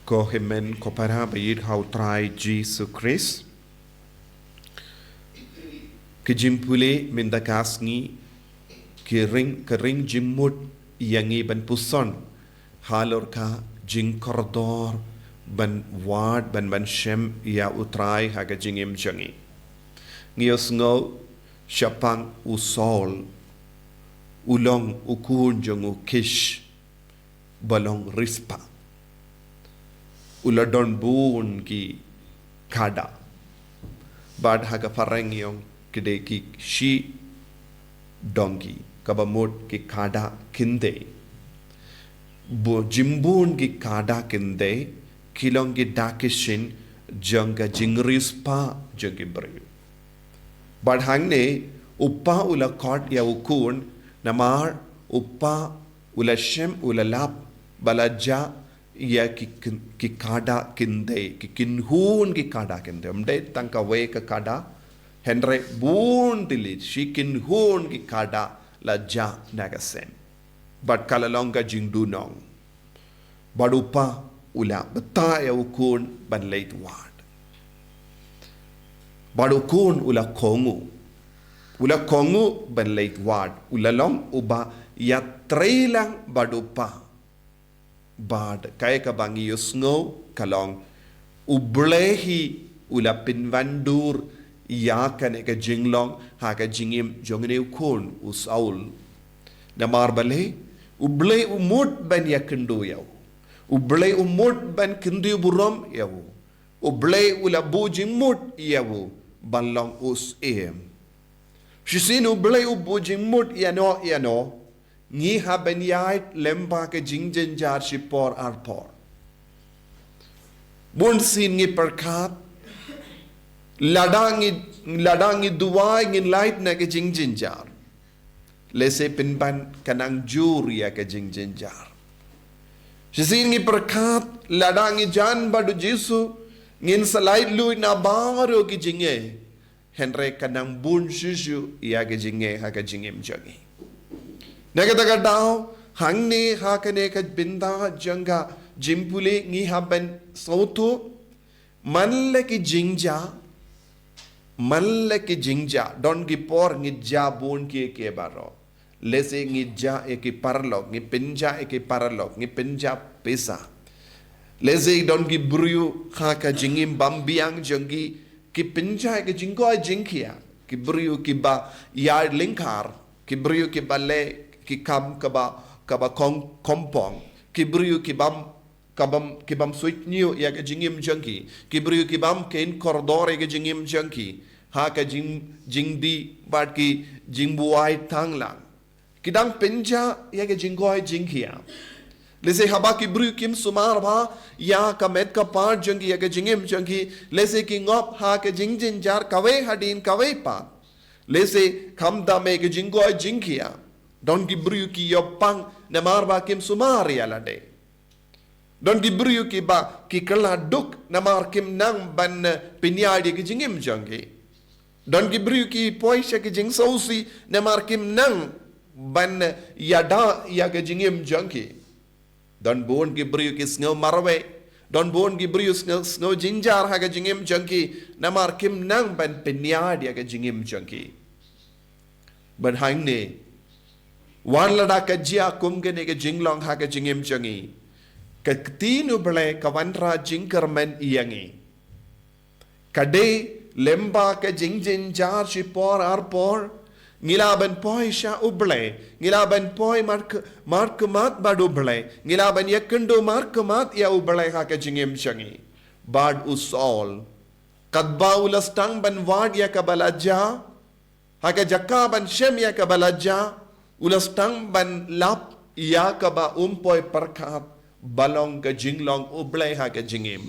Ko himen ko para bayid how try Jesus Christ. Kejimpule mendakas ni kering jimut yangi ban puson halor ka jing koridor ban ward ban shem ya utrai haga jingim jangi ngios ngo syapang usol ulong ukun jongu kish balong rispa uladon bun ki kada bad haga pareng yung kide ki shi donkey kabamot ki kada kinde bo jimbun ki kada kinde kilong ki dakishin jangga jingrispa janggi beri bad hangne uppa ula kot ya ukun namar uppa ula shem ula lap balaja ya ki kada kinde ki kinhun ki kada kinde amde tangka we ka kada Henry bun dilit shikin hun ki kada la ja nagasen but kalalonga jingdu nong badupa ula betaya ukun ban late ward badukun ula kongu ban late ward ula long uba ya trailang badupa bad kaya ka bangi yusngo kalong ublehi ula pinvandur ya kan eka jinglong haka jingim jongene ukun usaul namar bale uble umut ban yakendu yaw uble umut ban kindu burom yaw uble ula bujimut yaw balong us em shisin uble ubujimut yano ngi haben yait lemba ke jingjen jar shipor arpor bun sin ngi perkat ladangi duwai ngin light na ke jing jar lese pinban kanang juri ya ke jing jar shisin ngi perkat ladangi jan badu jisu ngin salait lui na baro ki jinge henre kanang bun shishu ya ke jinge ha ke jingem jangi nagadaga daw hangni ha kane ka binda janga jimpule ngi haben sautu manle ki jingja don ki por ngi ja bun ki baro lese ngi ja ki parlok ngi pinja ki parlok ngi pinja pesa lese don ki bruyu ha ka jingim bambiang jangi ki pinja ki jingko jingkia ki bruyu ki ba yard linkar ki bruyu ki balle ki kam kaba kompong ki bruyu ki bam kibam switch new ya ke jingim janki kibriu kibam ken koridor ke jingim janki ha ka jingdi bat ki jingbuai tanglang kidang penja ya ke jingoi jingkia lese haba kibriu kim sumar ba ya ka met ka par janki ya ke jingim janki lese ki ngop ha ke jingjin jar kawe hadin kawe pa lese khamda me ke jingoi jingkia don kibriu ki yopang namar ba kim sumar ya lade don diberiu ki ba ki kala duk namar kim nang ban pinyadi ki jingim jangi don diberiu ki poisha ki jing sausi namar kim nang ban yada ya ki jingim jangi don bon ki beriu ki snow marwe don bon ki beriu snow jinjar ha ki jingim jangi namar kim nang ban pinyadi ya ki jingim jangi ban hangne wan lada ka jia kum ke ne ki jinglong ha ki jingim jangi Ketinu bele kawanra jingkermen iyangi. Kade lemba ke jingjin jar shipor arpor ngilaban poi sha uble ngilaban poi mark mat badu ble ngilaban yakendo mark mat ya uble ha ke jingim changi bad usol kadba ulastang ban wad ya kabalaja ha ke jakka ban shem ya kabalaja ulastang ban lap ya kaba poi perkat balong ke jinglong ublay ha ke jingim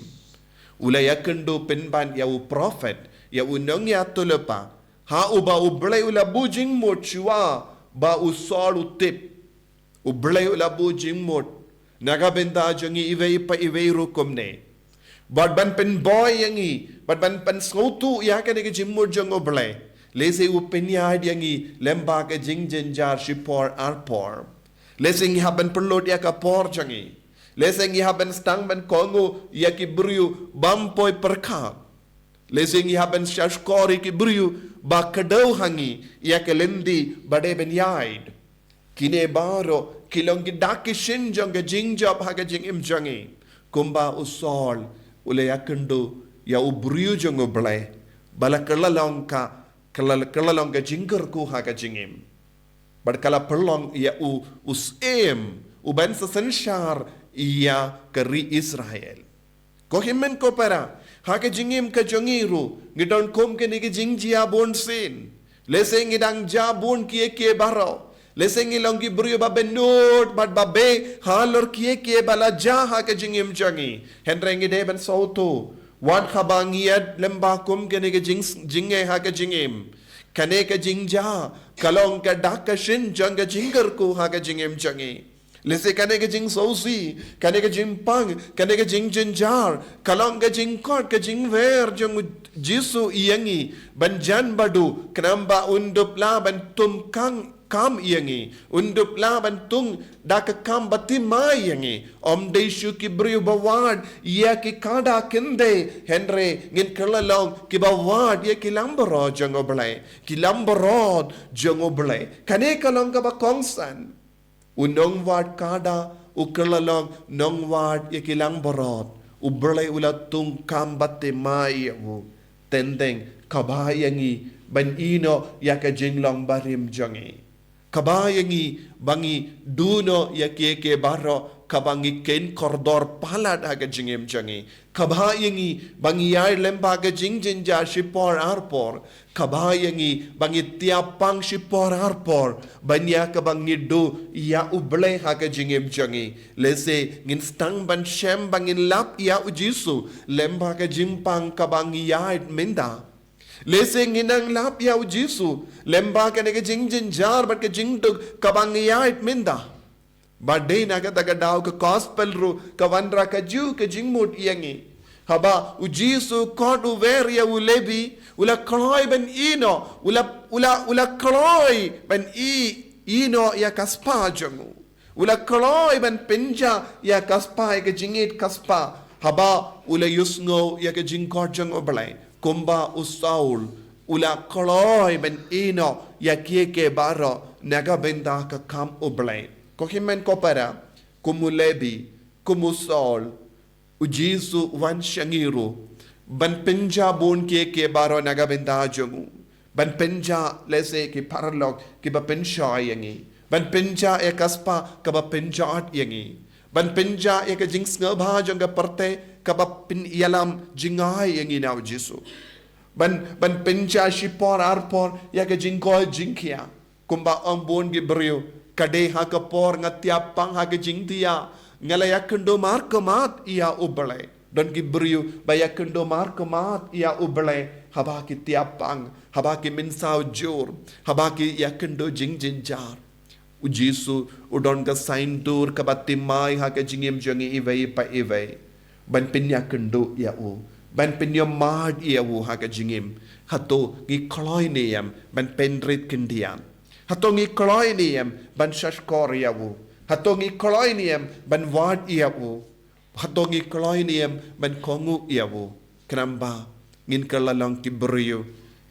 ulay akendo pinban ya u prophet ya u nong ya tulepa ha uba ublay ula bujing mot chua ba usol utip ublay ula bujing mot nagabenda jangi ive rukumne bad ban pen boy yangi bad ban pen sautu ya ke ne jimmot jang ublay lese u penyad yangi lemba ke jingjen jar shipor arpor lese ngi haban perlot ya ka por jangi Leseng iha ben stang ben kongo ya ki briu bampoi perka. Leseng iha ben shashkori ki briu ba kadau hangi ya ke lendi bade ben yaid. Kine baro kilong ki daki shinjong ke jingjop ha ke jing im jangi. Kumba usol ule yakundu ya ubriu jong uble. Bala kelalong ka jingker ku ha ke jingim. Bad kala perlong ya usem uban sesensyar ia keri Israel. Ko himen ko para ha ke jingim ke jongiru ngidon kom ke ni ke jingjia bon sin. Leseng idang jabun kie baro. Leseng ilong ki brio ba benut bad babe halor kie bala jaha ke jingim jangi. Henreng ide ben sautu. Wad khabangiat lemba kum ke ni ke jinge ha ke jingim. Kane ke jingja kalong ke dak ke shin jang ke jingger ku ha ke jingim jangi. Lese kane ke jing sausi, kane ke jing pang, kane ke jing jinjar, kalong ke jing kot, ke jing ver jong jisu iyangi, ban jan badu, kenamba undup la ban tum kam iyangi, undup la ban tung dak kam batima iyangi, om desu ki briu bawad, ia ki kada kende, henre ngin kelalong ki bawad, ia ki lambaro jong oblay, ki lambaro jong oblay, kane kalong ka ba kongsan, unong wad kada ukelalong nong wad ikilang borot uberlay ulatung kambate maiyawu tendeng kabayangi ban ino yaka jinglong barim jangi kabayangi bangi duno yakeke baro kabangi ken kordor palat aga jingem jangi kabayangi bangi yai lemba aga jingjinja shipor arpor kabayangi bangi tiapang shipor arpor banya kabangi do ya uble haga jingem jangi lese ngin stang ban shem bangin lap ya ujisu lemba aga jimpang kabangi yai minda lese nginang lap ya ujisu lemba ka nega jingjin jar bat ka jingdug kabangi yai minda Badai naga taga daw ka gospel ru ka wanra ka ju ka jingmut iyangi. Haba ujisu kod uveria ulebi ula kloy ben ino ula kloy ben ino ya kaspa jangu. Ula kloy ben penja ya kaspa ya ka jingit kaspa. Haba ula yusngo ya ka jingkod jang oblay. Kumba usaul ula kloy ben ino ya kieke baro naga benda ka kam oblay. Kohimen kopara, kumulebi, kumusol, ujisu wan shangiru, ban penja bon ke baro nagabenda jongu, ban penja lese ki paralog ki ba pensha yangi, ban penja e kaspa ka ba penjat yangi, ban penja e ka jings ngabha jonga parte ka ba pin yalam jingai yangi na ujisu, ban penja shipor arpor ya ka jingko jingkia, kumba ambon gi brio. Kade ha kapor ngatiapang ha ke jingtia ngalayakendo markamat ia ublay don gibriu bayakendo markamat ia ublay habaki tiapang habaki minsaw jur habaki yakendo jingjinjar ujisu udon ka saindur kabatimay ha ke jingim jangi ivay pa ivay ban pinyakendo ia u ban pinyamad ia u ha ke jingim hato gi kloy niyam ban penrit kindian Hatongi kloiniam ban shashkoriawu. Hatongi kloiniam ban wad iawu. Hatongi kloiniam ban kongu iawu. Kenamba ngin kalalang kibriyo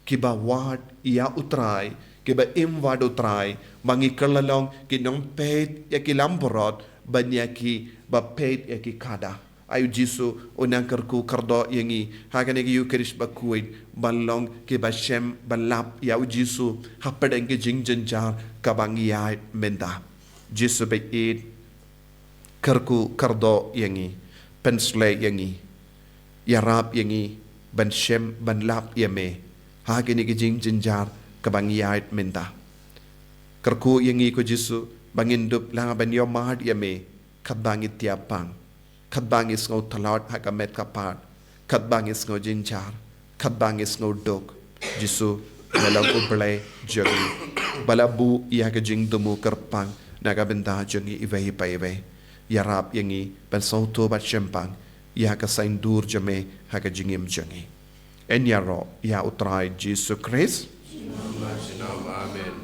kiba wad ia utrai kiba imwad utrai mangi kalalong kinong pet ya kilamborot banyaki ba pet ya kikada. Ayu jisu unangkarku kardo yangi haganegi Eucharist bakuid balong ke bashem balap ya jisu hapadeng ke jingjenjar kabangiya menda jisu beid karku kardo yangi pensle yangi yarap yangi banshem banlap yame haganegi jingjenjar kabangiya menda karku yangi ko jisu bangindup la banyo mahad yame kabangit tiapang Kadbangis ngau talat hakamet kapat. Kadbangis ngau jinjar. Kadbangis ngau dog. Jisu dalam ublay jangi. Balabu iya ke jing dumu kerpang. Nagabenda jangi iway pa iway. Yarap yangi bansauto bat syempang. Iya ke saindur jame haka jingim jangi. En yaro iya utray Jisu Christ. Amen.